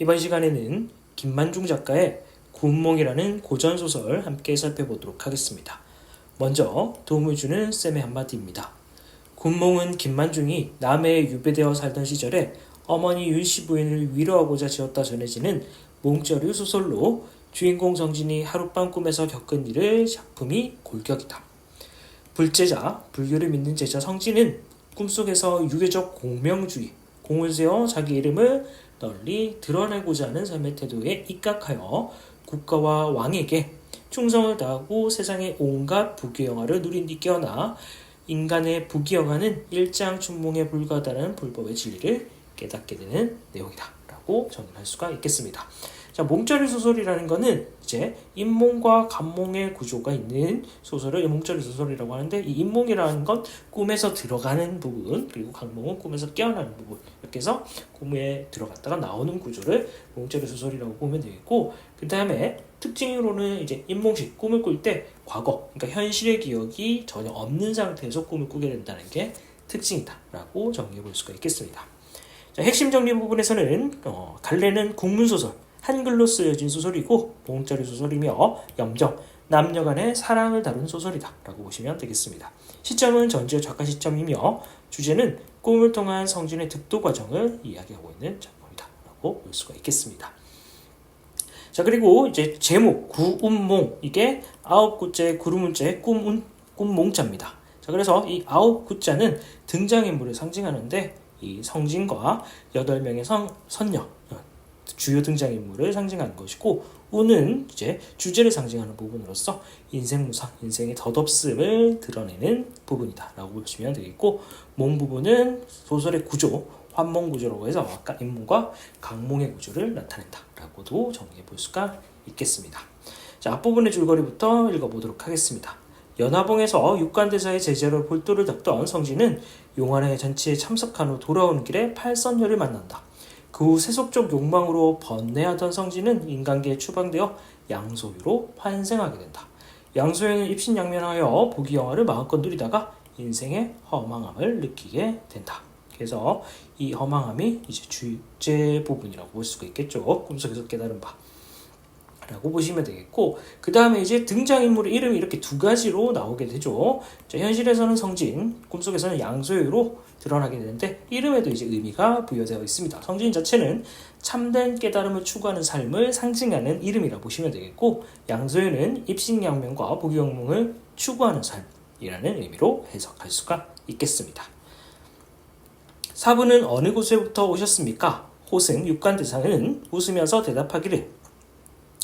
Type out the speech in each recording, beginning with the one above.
이번 시간에는 김만중 작가의 구운몽이라는 고전소설 함께 살펴보도록 하겠습니다. 먼저 도움을 주는 쌤의 한마디입니다. 구운몽은 김만중이 남해에 유배되어 살던 시절에 어머니 윤씨 부인을 위로하고자 지었다 전해지는 몽자류 소설로 주인공 성진이 하룻밤 꿈에서 겪은 일을 작품이 골격이다. 불제자, 불교를 믿는 제자 성진은 꿈속에서 유교적 공명주의, 공을 세워 자기 이름을 널리 드러내고자 하는 삶의 태도에 입각하여 국가와 왕에게 충성을 다하고 세상의 온갖 부귀영화를 누린 뒤 깨어나 인간의 부귀영화는 일장춘몽에 불과하다는 불법의 진리를 깨닫게 되는 내용이다 라고 정의할 수가 있겠습니다. 자, 몽자류 소설이라는 거는 이제 인몽과 간몽의 구조가 있는 소설을 몽자류 소설이라고 하는데, 이 인몽이라는 건 꿈에서 들어가는 부분, 그리고 간몽은 꿈에서 깨어나는 부분, 이렇게 해서 꿈에 들어갔다가 나오는 구조를 몽자류 소설이라고 보면 되겠고, 그 다음에 특징으로는 이제 인몽식, 꿈을 꿀 때 과거, 그러니까 현실의 기억이 전혀 없는 상태에서 꿈을 꾸게 된다는 게 특징이다 라고 정리해 볼 수가 있겠습니다. 자, 핵심 정리 부분에서는 갈래는 국문소설, 한글로 쓰여진 소설이고 몽자류 소설이며 염정, 남녀 간의 사랑을 다룬 소설이다 라고 보시면 되겠습니다. 시점은 전지의 작가 시점이며 주제는 꿈을 통한 성진의 득도 과정을 이야기하고 있는 작품이다 라고 볼 수가 있겠습니다. 자, 그리고 이제 제목 구운몽, 이게 9구자의 구루문자의 꿈몽자입니다. 자, 그래서 이 9구자는 등장인물을 상징하는데, 이 성진과 8명의 선녀, 주요 등장인물을 상징하는 것이고, 우는 이제 주제를 상징하는 부분으로서 인생무상, 인생의 덧없음을 드러내는 부분이다 라고 보시면 되겠고, 몽 부분은 소설의 구조, 환몽 구조라고 해서 아까 인몽과 강몽의 구조를 나타낸다 라고도 정리해 볼 수가 있겠습니다. 자, 앞부분의 줄거리부터 읽어보도록 하겠습니다. 연화봉에서 육관대사의 제자로 볼도를 닦던 성진은 용환의 잔치에 참석한 후 돌아오는 길에 팔선녀를 만난다. 그 후 세속적 욕망으로 번뇌하던 성진은 인간계에 추방되어 양소유로 환생하게 된다. 양소유는 입신양면하여 부귀영화를 마음껏 누리다가 인생의 허망함을 느끼게 된다. 그래서 이 허망함이 이제 주제 부분이라고 볼 수가 있겠죠. 꿈속에서 깨달은 바 라고 보시면 되겠고, 그 다음에 이제 등장인물의 이름이 이렇게 두 가지로 나오게 되죠. 자, 현실에서는 성진, 꿈속에서는 양소유로 드러나게 되는데, 이름에도 이제 의미가 부여되어 있습니다. 성진 자체는 참된 깨달음을 추구하는 삶을 상징하는 이름이라 보시면 되겠고, 양소유는 입신양면과 부귀영몽을 추구하는 삶이라는 의미로 해석할 수가 있겠습니다. 사부는 어느 곳에부터 오셨습니까? 호승, 육관대사는 웃으면서 대답하기를,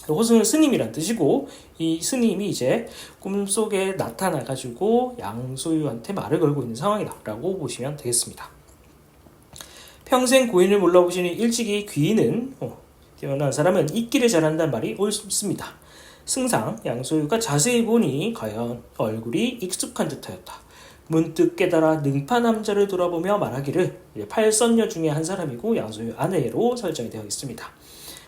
호승은 스님이란 뜻이고, 이 스님이 이제 꿈속에 나타나가지고 양소유한테 말을 걸고 있는 상황이다 라고 보시면 되겠습니다. 평생 고인을 몰라보시니 일찍이 귀인은 태어난 사람은 잊기를 잘한다는 말이 옳습니다. 승상, 양소유가 자세히 보니 과연 얼굴이 익숙한 듯하였다. 문득 깨달아 능파 남자를 돌아보며 말하기를, 팔선녀 중에 한 사람이고 양소유 아내로 설정이 되어 있습니다.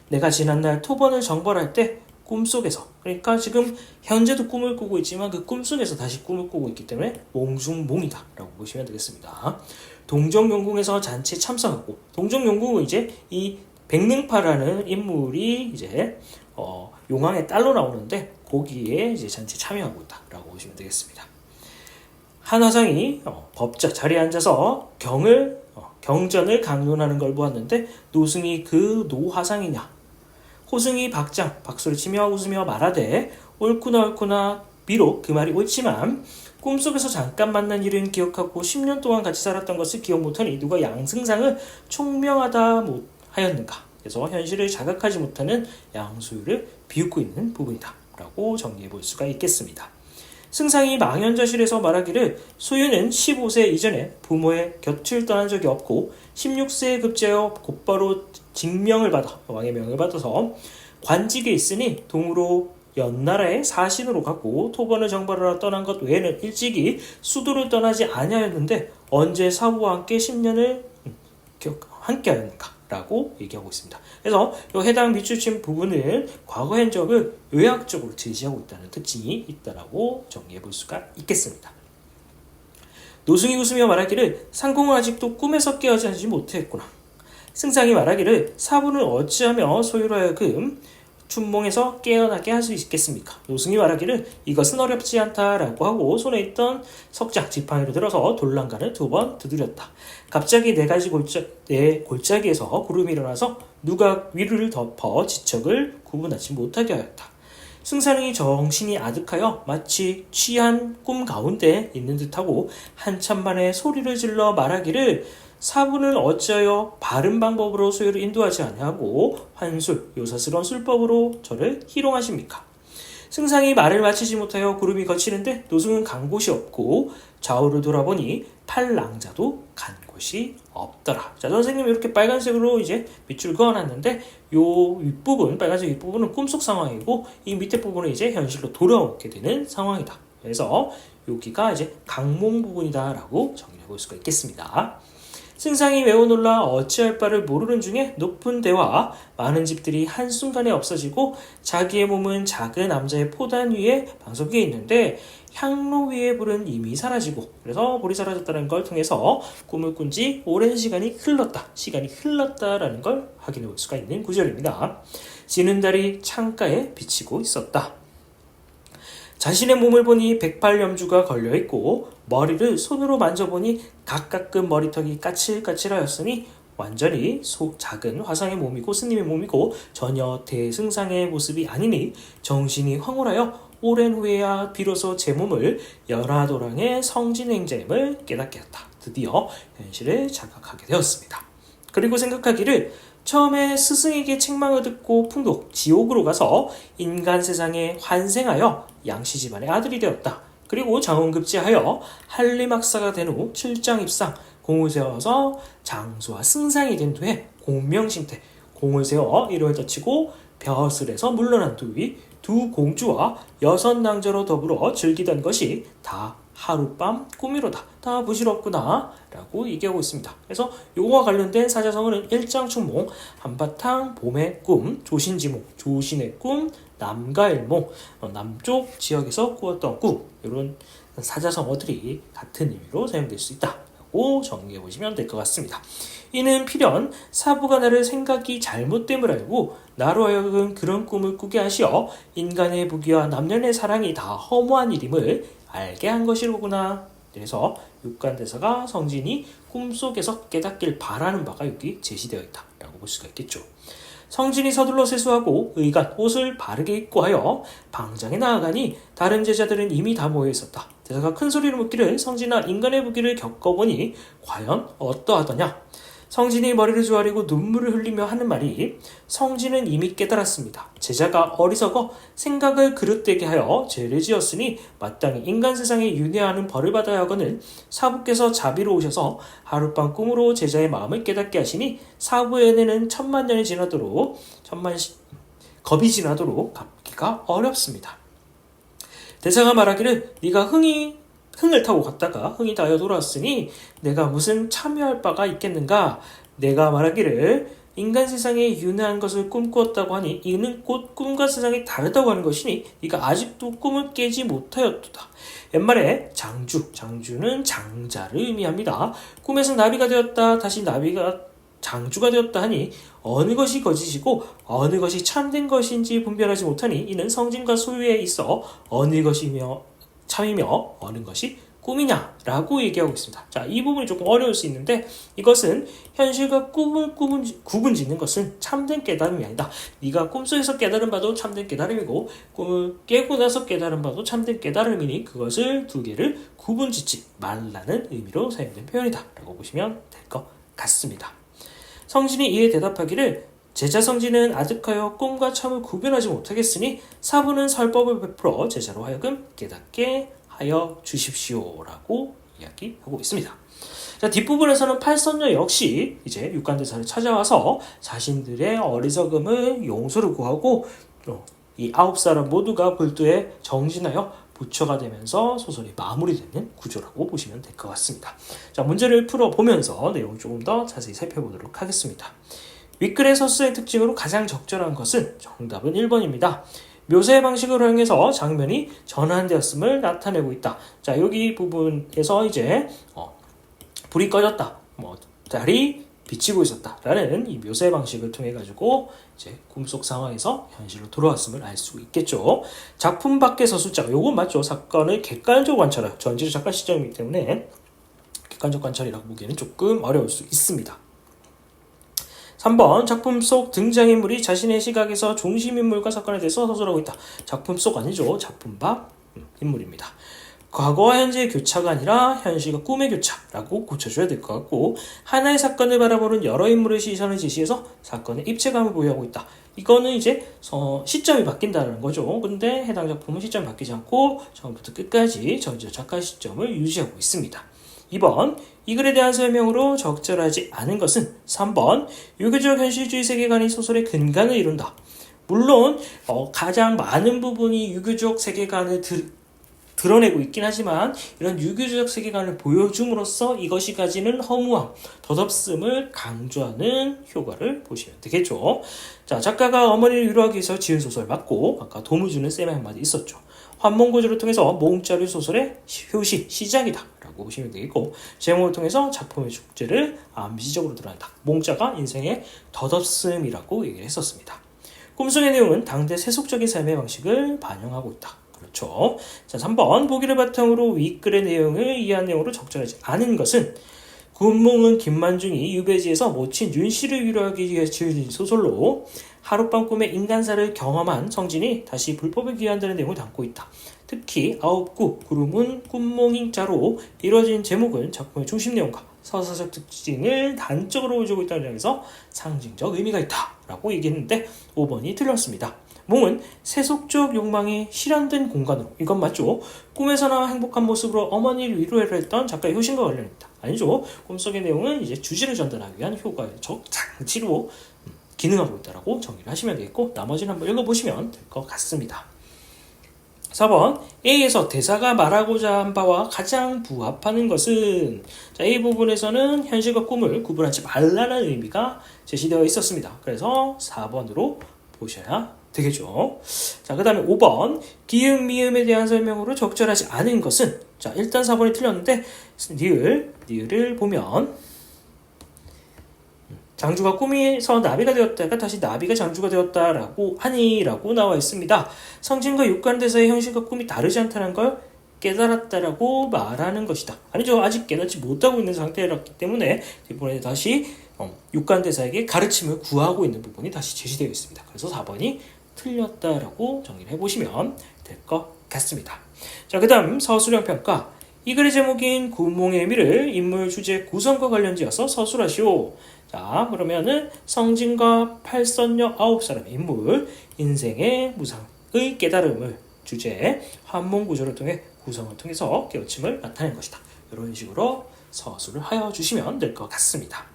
내가 지난날 토번을 정벌할 때 꿈속에서, 그러니까 지금 현재도 꿈을 꾸고 있지만 그 꿈속에서 다시 꿈을 꾸고 있기 때문에 몽중몽이다 라고 보시면 되겠습니다. 동정용궁에서 잔치에 참석하고, 동정용궁은 이제 이 백능파라는 인물이 이제 용왕의 딸로 나오는데 거기에 이제 잔치에 참여하고 있다 라고 보시면 되겠습니다. 한 화상이 법자 자리에 앉아서 경전을 강론하는 걸 보았는데 노승이 그 노화상이냐? 호승이 박수를 치며 웃으며 말하되, 옳구나 비록 그 말이 옳지만 꿈속에서 잠깐 만난 일은 기억하고 10년 동안 같이 살았던 것을 기억 못하니 누가 양승상을 총명하다 하였는가? 그래서 현실을 자각하지 못하는 양소유를 비웃고 있는 부분이다 라고 정리해 볼 수가 있겠습니다. 승상이 망연자실에서 말하기를, 소유는 15세 이전에 부모의 곁을 떠난 적이 없고 16세에 급제하여 곧바로 왕의 명을 받아서 관직에 있으니 동으로 연나라의 사신으로 가고 토번을 정벌하러 떠난 것 외에는 일찍이 수도를 떠나지 아니하였는데 언제 사부와 함께 10년을 함께하였는가 라고 얘기하고 있습니다. 그래서 이 해당 밑줄친 부분은 과거 현적을 의학적으로 제시하고 있다는 특징이 있다라고 정리해 볼 수가 있겠습니다. 노승이 웃으며 말하기를, 상공은 아직도 꿈에서 깨어나지 못했구나. 승상이 말하기를 사부는 어찌하며 소유로 하여금 춘몽에서 깨어나게 할 수 있겠습니까? 노승이 말하기를 이것은 어렵지 않다라고 하고 손에 있던 석장 지팡이를 들어서 돌랑간을 2번 두드렸다. 갑자기 내 골짜기에서 구름이 일어나서 누가 위를 덮어 지척을 구분하지 못하게 하였다. 승사령이 정신이 아득하여 마치 취한 꿈 가운데 있는 듯하고 한참 만에 소리를 질러 말하기를 사부는 어찌하여 바른 방법으로 소유를 인도하지 아니하고 환술, 요사스러운 술법으로 저를 희롱하십니까? 승상이 말을 마치지 못하여 구름이 거치는데 노승은 간 곳이 없고 좌우를 돌아보니 팔랑자도 간 곳이 없더라. 자, 선생님이 이렇게 빨간색으로 이제 밑줄 그어놨는데 요 윗부분, 빨간색 윗부분은 꿈속 상황이고 이 밑에 부분은 이제 현실로 돌아오게 되는 상황이다. 그래서 여기가 이제 강몽 부분이다라고 정리해 볼 수가 있겠습니다. 승상이 매우 놀라 어찌할 바를 모르는 중에 높은 데와 많은 집들이 한순간에 없어지고 자기의 몸은 작은 남자의 포단 위에 방석 위에 있는데 향로 위에 불은 이미 사라지고 그래서 불이 사라졌다는 걸 통해서 꿈을 꾼 지 오랜 시간이 흘렀다라는 걸 확인해 볼 수가 있는 구절입니다. 지는 달이 창가에 비치고 있었다. 자신의 몸을 보니 108염주가 걸려있고 머리를 손으로 만져보니 가끔 머리털이 까칠까칠하였으니 완전히 작은 화상의 몸이고 스님의 몸이고 전혀 대승상의 모습이 아니니 정신이 황홀하여 오랜 후에야 비로소 제 몸을 열하도랑의 성진행자임을 깨닫게 했다. 드디어 현실을 자각하게 되었습니다. 그리고 생각하기를 처음에 스승에게 책망을 듣고 풍독, 지옥으로 가서 인간 세상에 환생하여 양씨 집안의 아들이 되었다. 그리고 장원급제하여 한림학사가 된 후 7장 입상, 공을 세워서 장수와 승상이 된 뒤에 공명심태, 공을 세워 이름을 떨치고 벼슬에서 물러난 뒤 두 공주와 6낭자로 더불어 즐기던 것이 다 하룻밤 꿈이로다. 다 부질없구나 라고 얘기하고 있습니다. 그래서 요거와 관련된 사자성어는 일장춘몽, 한바탕, 봄의 꿈, 조신지몽, 조신의 꿈, 남가일몽, 남쪽 지역에서 꾸었던 꿈, 이런 사자성어들이 같은 의미로 사용될 수 있다 라고 정리해 보시면 될 것 같습니다. 이는 필연 사부가 나를 생각이 잘못됨을 알고 나로 하여금 그런 꿈을 꾸게 하시어 인간의 부귀와 남녀의 사랑이 다 허무한 일임을 알게 한 것이로구나. 그래서 육관대사가 성진이 꿈속에서 깨닫길 바라는 바가 여기 제시되어 있다라고 볼 수가 있겠죠. 성진이 서둘러 세수하고 의관 옷을 바르게 입고 하여 방장에 나아가니 다른 제자들은 이미 다 모여 있었다. 대사가 큰 소리로 묻기를 성진아 인간의 부귀를 겪어보니 과연 어떠하더냐. 성진이 머리를 조아리고 눈물을 흘리며 하는 말이 성진은 이미 깨달았습니다. 제자가 어리석어 생각을 그릇되게 하여 죄를 지었으니 마땅히 인간 세상에 윤회하는 벌을 받아야 하거늘 사부께서 자비로우셔서 하룻밤 꿈으로 제자의 마음을 깨닫게 하시니 사부의 은혜는 천만 년이 지나도록 겁이 지나도록 갚기가 어렵습니다. 대사가 말하기를 네가 흥을 타고 갔다가 흥이 다여 돌아왔으니 내가 무슨 참여할 바가 있겠는가. 내가 말하기를 인간 세상에 윤회한 것을 꿈꾸었다고 하니 이는 곧 꿈과 세상이 다르다고 하는 것이니 네가 아직도 꿈을 깨지 못하였도다. 옛말에 장주는 장자를 의미합니다. 꿈에서 나비가 되었다 다시 나비가 장주가 되었다 하니 어느 것이 거짓이고 어느 것이 참된 것인지 분별하지 못하니 이는 성진과 소유에 있어 어느 것이며 참이며 어느 것이 꿈이냐라고 얘기하고 있습니다. 자, 이 부분이 조금 어려울 수 있는데 이것은 현실과 꿈을 구분짓는 것은 참된 깨달음이 아니다. 네가 꿈속에서 깨달은 바도 참된 깨달음이고 꿈을 깨고 나서 깨달은 바도 참된 깨달음이니 그것을 두 개를 구분짓지 말라는 의미로 사용된 표현이다 라고 보시면 될 것 같습니다. 성진이 이에 대답하기를 제자 성진은 아득하여 꿈과 참을 구별하지 못하겠으니 사부는 설법을 베풀어 제자로 하여금 깨닫게 하여 주십시오라고 이야기하고 있습니다. 자, 뒷부분에서는 팔선녀 역시 이제 육관대사를 찾아와서 자신들의 어리석음을 용서를 구하고 이 9사람 모두가 불도에 정진하여 부처가 되면서 소설이 마무리되는 구조라고 보시면 될 것 같습니다. 자, 문제를 풀어보면서 내용을 조금 더 자세히 살펴보도록 하겠습니다. 윗글의 서술의 특징으로 가장 적절한 것은 정답은 1번입니다. 묘사의 방식을 활용해서 장면이 전환되었음을 나타내고 있다. 자, 여기 부분에서 이제 불이 꺼졌다. 달이 비치고 있었다라는 이 묘사 방식을 통해 가지고 이제 꿈속 상황에서 현실로 돌아왔음을 알 수 있겠죠. 작품 밖에서 숫자, 요건 맞죠? 사건을 객관적으로 관찰해요. 전지적 작가 시점이기 때문에 객관적 관찰이라고 보기에는 조금 어려울 수 있습니다. 3번 작품 속 등장인물이 자신의 시각에서 중심인물과 사건에 대해서 서술하고 있다. 작품 속 아니죠. 작품 밖 인물입니다. 과거와 현재의 교차가 아니라 현실과 꿈의 교차라고 고쳐줘야 될 것 같고, 하나의 사건을 바라보는 여러 인물의 시선을 지시해서 사건의 입체감을 보유하고 있다. 이거는 이제 시점이 바뀐다는 거죠. 근데 해당 작품은 시점이 바뀌지 않고 처음부터 끝까지 전지적 작가 시점을 유지하고 있습니다. 2번 이 글에 대한 설명으로 적절하지 않은 것은 3번 유교적 현실주의 세계관이 소설의 근간을 이룬다. 물론 가장 많은 부분이 유교적 세계관을 드러내고 있긴 하지만 이런 유교적 세계관을 보여줌으로써 이것이 가지는 허무함, 덧없음을 강조하는 효과를 보시면 되겠죠. 자, 작가가 어머니를 위로하기 위해서 지은 소설 맞고, 아까 도무주는 쌤의 한마디 있었죠. 환몽구조를 통해서 몽자류 소설의 효시, 시작이다 라고 보시면 되겠고, 제목을 통해서 작품의 주제를 암시적으로 드러낸다. 몽자가 인생의 덧없음이라고 얘기를 했었습니다. 꿈속의 내용은 당대 세속적인 삶의 방식을 반영하고 있다. 그렇죠. 자, 3번 보기를 바탕으로 윗글의 내용을 이해한 내용으로 적절하지 않은 것은 꿈몽은 김만중이 유배지에서 모친 윤씨를 위로하기 위해 지은 소설로 하룻밤 꿈의 인간사를 경험한 성진이 다시 불법에 귀환되는 내용을 담고 있다. 특히 아홉구 구름은 꿈몽인자로 이루어진 제목은 작품의 중심 내용과 서사적 특징을 단적으로 보여주고 있다는 점에서 상징적 의미가 있다라고 얘기했는데 5번이 틀렸습니다.夢은 세속적 욕망이 실현된 공간으로, 이건 맞죠? 꿈에서나 행복한 모습으로 어머니를 위로해라 했던 작가의 효심과 관련입니다. 아니죠? 꿈속의 내용은 이제 주제를 전달하기 위한 효과적 장치로 기능하고 있다라고 정리를 하시면 되겠고, 나머지는 한번 읽어보시면 될 것 같습니다. 4번 A에서 대사가 말하고자 한 바와 가장 부합하는 것은, 자, 이 부분에서는 현실과 꿈을 구분하지 말라는 의미가 제시되어 있었습니다. 그래서 4번으로 보셔야 되겠죠. 자, 그 다음에 5번 기음, 미음에 대한 설명으로 적절하지 않은 것은, 자, 일단 4번이 틀렸는데 니을을 보면 장주가 꿈에서 나비가 되었다가 다시 나비가 장주가 되었다라고 하니라고 나와 있습니다. 성진과 육관대사의 형식과 꿈이 다르지 않다는 걸 깨달았다라고 말하는 것이다. 아니죠. 아직 깨닫지 못하고 있는 상태였기 때문에 이번에 다시 육관대사에게 가르침을 구하고 있는 부분이 다시 제시되어 있습니다. 그래서 4번이 틀렸다라고 정리를 해보시면 될 것 같습니다. 자, 그 다음 서술형 평가. 이 글의 제목인 꿈몽의 의미를 인물 주제 구성과 관련지어서 서술하시오. 자, 그러면은 성진과 팔선녀 9사람의 인물 인생의 무상의 깨달음을 주제 환몽 구조를 통해 구성을 통해서 깨우침을 나타낸 것이다. 이런 식으로 서술을 하여 주시면 될 것 같습니다.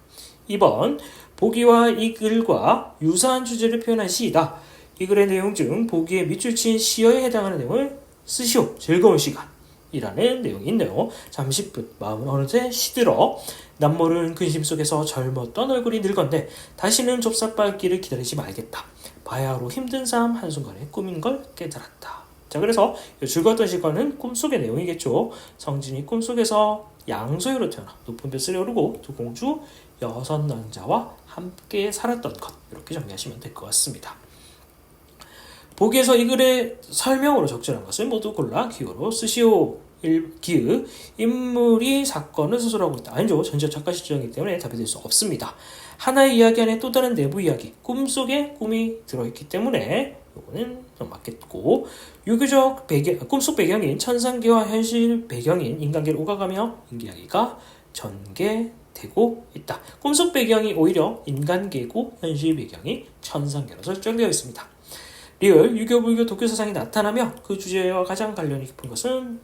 2번 보기와 이 글과 유사한 주제를 표현한 시이다. 이 글의 내용 중 보기에 밑줄 친 시어에 해당하는 내용을 쓰시오. 즐거운 시간이라는 내용이 있네요. 잠시뿐 마음은 어느새 시들어 남모르는 근심 속에서 젊었던 얼굴이 늙었네. 다시는 좁쌀빨기를 기다리지 말겠다. 바야흐로 힘든 삶 한순간에 꿈인 걸 깨달았다. 자, 그래서 즐거웠던 시간은 꿈속의 내용이겠죠. 성진이 꿈속에서 양소유로 태어나 높은 뱃을 오르고 두 공주 6 남자와 함께 살았던 것, 이렇게 정리하시면 될 것 같습니다. 보기에서 이 글의 설명으로 적절한 것을 모두 골라 기호로 쓰시오. 1기의 인물이 사건을 서술하고 있다. 아니죠. 전지적 작가 시점이기 때문에 답이 될 수 없습니다. 하나의 이야기 안에 또 다른 내부 이야기, 꿈속에 꿈이 들어있기 때문에 이거는 좀 맞겠고, 유교적 배경, 꿈속 배경인 천상계와 현실 배경인 인간계를 오가가며 이야기가 전개되고 있다. 꿈속 배경이 오히려 인간계고 현실 배경이 천상계로 설정되어 있습니다. 리을, 유교, 불교, 도교 사상이 나타나며 그 주제와 가장 관련이 깊은 것은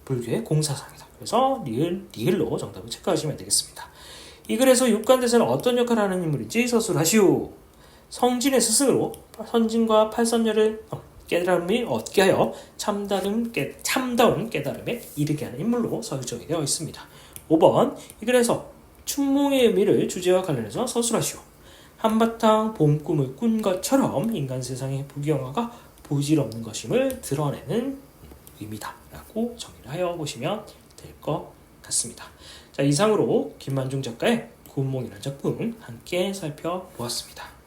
불교의 공사상이다. 그래서 리을로 정답을 체크하시면 되겠습니다. 이 글에서 육관대사는 어떤 역할을 하는 인물인지 서술하시오. 성진의 스승으로 선진과 팔선녀를 깨달음이 얻게 하여 참다운 깨달음에 이르게 하는 인물로 설정이 되어 있습니다. 5번 이 글에서 춘몽의 의미를 주제와 관련해서 서술하시오. 한바탕 봄 꿈을 꾼 것처럼 인간 세상의 부귀영화가 부질없는 것임을 드러내는 의미다 라고 정리를 하여 보시면 될 것 같습니다. 자, 이상으로 김만중 작가의 구운몽이라는 작품 함께 살펴보았습니다.